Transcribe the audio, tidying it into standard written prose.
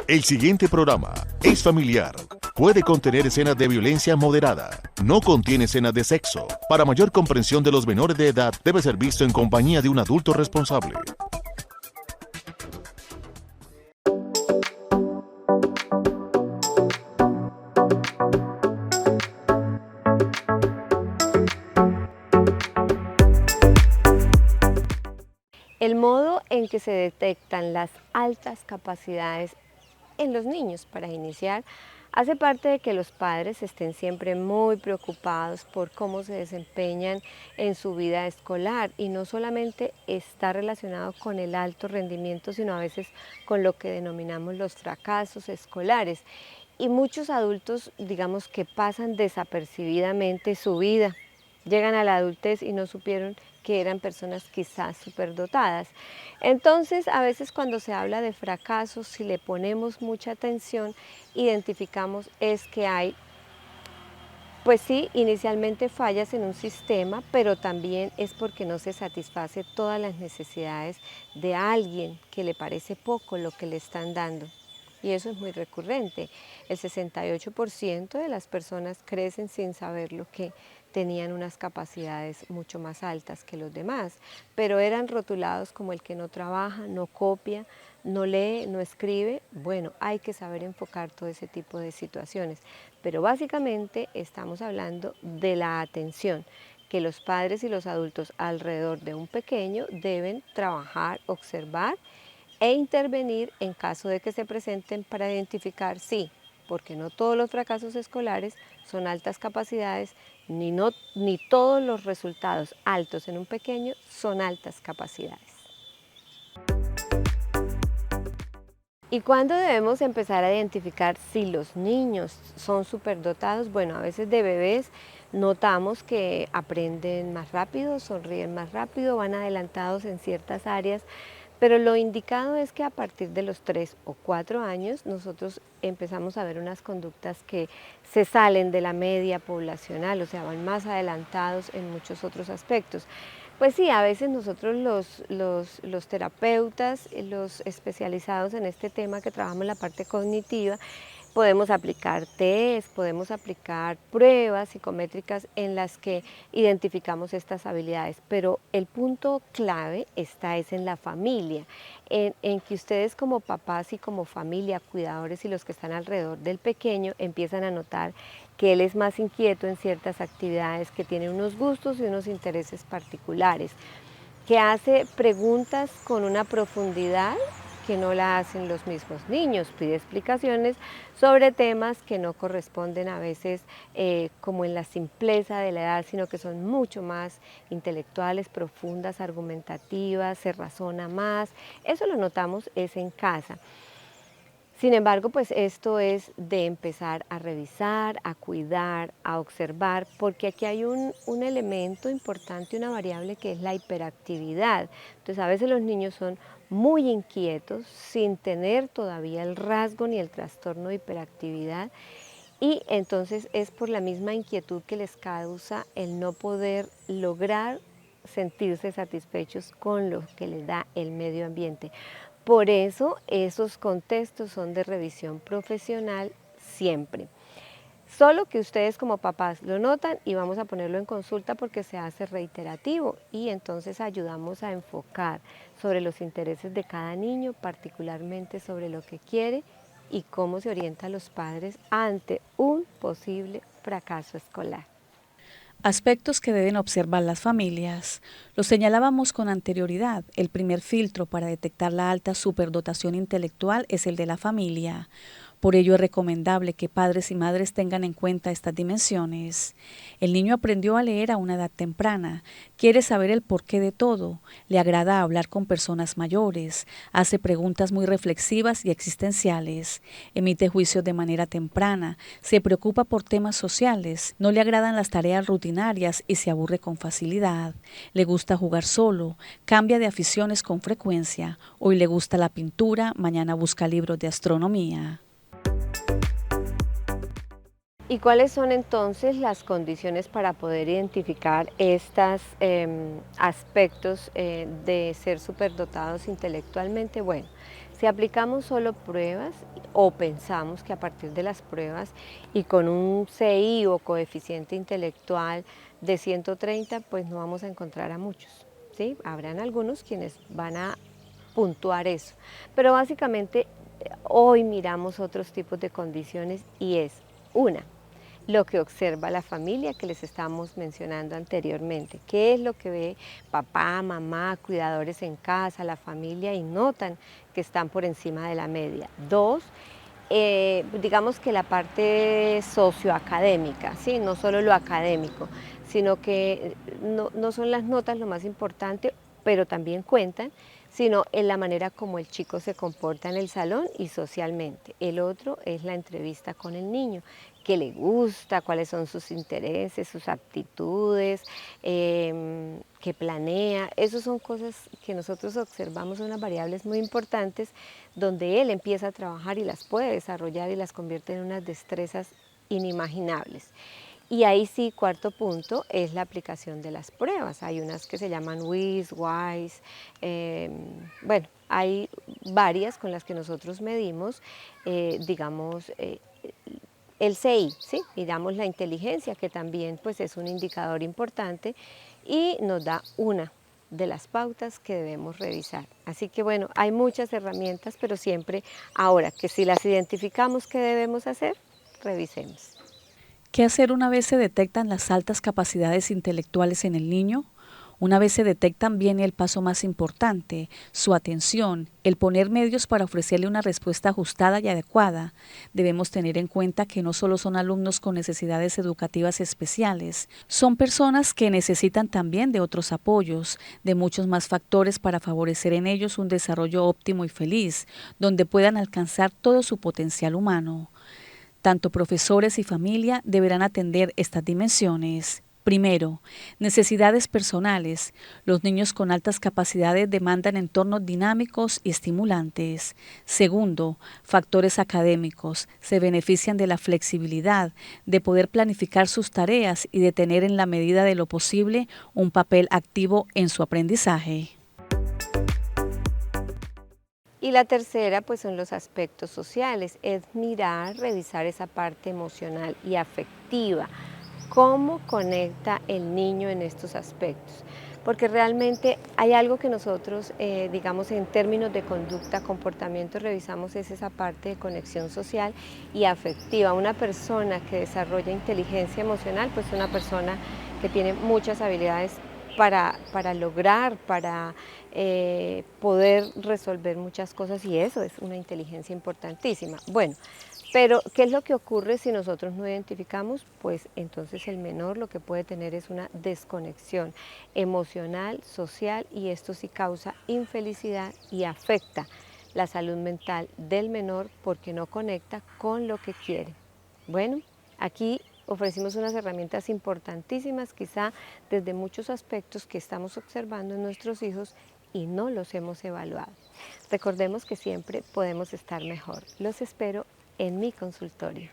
El siguiente programa es familiar. Puede contener escenas de violencia moderada. No contiene escenas de sexo. Para mayor comprensión de los menores de edad, debe ser visto en compañía de un adulto responsable. El modo en que se detectan las altas capacidades en los niños, para iniciar, hace parte de que los padres estén siempre muy preocupados por cómo se desempeñan en su vida escolar, y no solamente está relacionado con el alto rendimiento, sino a veces con lo que denominamos los fracasos escolares. Y muchos adultos, digamos, que pasan desapercibidamente su vida, llegan a la adultez y no supieron que eran personas quizás superdotadas. Entonces, a veces cuando se habla de fracasos, si le ponemos mucha atención, identificamos es que hay, pues sí, inicialmente fallas en un sistema, pero también es porque no se satisface todas las necesidades de alguien que le parece poco lo que le están dando. Y eso es muy recurrente. El 68% de las personas crecen sin saber lo que tenían unas capacidades mucho más altas que los demás, pero eran rotulados como el que no trabaja, no copia, no lee, no escribe. Bueno, hay que saber enfocar todo ese tipo de situaciones, pero básicamente estamos hablando de la atención que los padres y los adultos alrededor de un pequeño deben trabajar, observar e intervenir en caso de que se presenten, para identificar, sí, porque no todos los fracasos escolares son altas capacidades, ni todos los resultados altos en un pequeño son altas capacidades. ¿Y cuándo debemos empezar a identificar si los niños son superdotados? Bueno, a veces de bebés notamos que aprenden más rápido, sonríen más rápido, van adelantados en ciertas áreas, pero lo indicado es que a partir de los 3 o 4 años nosotros empezamos a ver unas conductas que se salen de la media poblacional, o sea, van más adelantados en muchos otros aspectos. Pues sí, a veces nosotros los terapeutas, los especializados en este tema que trabajamos la parte cognitiva, podemos aplicar test, podemos aplicar pruebas psicométricas en las que identificamos estas habilidades, pero el punto clave está es en la familia, en que ustedes como papás y como familia, cuidadores y los que están alrededor del pequeño empiezan a notar que él es más inquieto en ciertas actividades, que tiene unos gustos y unos intereses particulares, que hace preguntas con una profundidad que no la hacen los mismos niños, pide explicaciones sobre temas que no corresponden a veces como en la simpleza de la edad, sino que son mucho más intelectuales, profundas, argumentativas, se razona más. Eso lo notamos es en casa. Sin embargo, pues esto es de empezar a revisar, a cuidar, a observar, porque aquí hay un elemento importante, una variable que es la hiperactividad. Entonces a veces los niños son muy inquietos sin tener todavía el rasgo ni el trastorno de hiperactividad, y entonces es por la misma inquietud que les causa el no poder lograr sentirse satisfechos con lo que les da el medio ambiente. Por eso esos contextos son de revisión profesional siempre. Solo que ustedes como papás lo notan y vamos a ponerlo en consulta porque se hace reiterativo, y entonces ayudamos a enfocar sobre los intereses de cada niño, particularmente sobre lo que quiere y cómo se orientan los padres ante un posible fracaso escolar. Aspectos que deben observar las familias. Lo señalábamos con anterioridad. El primer filtro para detectar la alta superdotación intelectual es el de la familia. Por ello es recomendable que padres y madres tengan en cuenta estas dimensiones. El niño aprendió a leer a una edad temprana, quiere saber el porqué de todo, le agrada hablar con personas mayores, hace preguntas muy reflexivas y existenciales, emite juicios de manera temprana, se preocupa por temas sociales, no le agradan las tareas rutinarias y se aburre con facilidad, le gusta jugar solo, cambia de aficiones con frecuencia, hoy le gusta la pintura, mañana busca libros de astronomía. ¿Y cuáles son entonces las condiciones para poder identificar estos aspectos de ser superdotados intelectualmente? Bueno, Si aplicamos solo pruebas o pensamos que a partir de las pruebas y con un CI o coeficiente intelectual de 130, pues no vamos a encontrar a muchos, ¿sí? Habrán algunos quienes van a puntuar eso, pero básicamente hoy miramos otros tipos de condiciones y es una, lo que observa la familia que les estamos mencionando anteriormente. ¿Qué es lo que ve papá, mamá, cuidadores en casa, la familia y notan que están por encima de la media? Dos, digamos que la parte socioacadémica, ¿sí? No solo lo académico, sino que no son las notas lo más importante, pero también cuentan, sino en la manera como el chico se comporta en el salón y socialmente. El otro es la entrevista con el niño, qué le gusta, cuáles son sus intereses, sus aptitudes, qué planea. Esas son cosas que nosotros observamos, unas variables muy importantes donde él empieza a trabajar y las puede desarrollar y las convierte en unas destrezas inimaginables. Y ahí sí, cuarto punto, es la aplicación de las pruebas. Hay unas que se llaman WIS, WISE, bueno, hay varias con las que nosotros medimos, digamos, el CI, ¿sí? Digamos la inteligencia, que también pues, es un indicador importante y nos da una de las pautas que debemos revisar. Así que bueno, hay muchas herramientas, pero siempre ahora que si las identificamos, ¿qué debemos hacer? Revisemos. ¿Qué hacer una vez se detectan las altas capacidades intelectuales en el niño? Una vez se detectan, viene el paso más importante, su atención, el poner medios para ofrecerle una respuesta ajustada y adecuada. Debemos tener en cuenta que no solo son alumnos con necesidades educativas especiales, son personas que necesitan también de otros apoyos, de muchos más factores para favorecer en ellos un desarrollo óptimo y feliz, donde puedan alcanzar todo su potencial humano. Tanto profesores y familia deberán atender estas dimensiones. Primero, necesidades personales. Los niños con altas capacidades demandan entornos dinámicos y estimulantes. Segundo, factores académicos. Se benefician de la flexibilidad, de poder planificar sus tareas y de tener en la medida de lo posible un papel activo en su aprendizaje. Y la tercera, pues son los aspectos sociales, es mirar, revisar esa parte emocional y afectiva, cómo conecta el niño en estos aspectos. Porque realmente hay algo que nosotros, digamos, en términos de conducta, comportamiento, revisamos es esa parte de conexión social y afectiva. Una persona que desarrolla inteligencia emocional, pues es una persona que tiene muchas habilidades para lograr, para poder resolver muchas cosas y eso es una inteligencia importantísima. Bueno, pero ¿qué es lo que ocurre si nosotros no identificamos? Pues entonces el menor lo que puede tener es una desconexión emocional, social y esto sí causa infelicidad y afecta la salud mental del menor porque no conecta con lo que quiere. Bueno, aquí ofrecimos unas herramientas importantísimas, quizá desde muchos aspectos que estamos observando en nuestros hijos y no los hemos evaluado. Recordemos que siempre podemos estar mejor. Los espero en mi consultorio.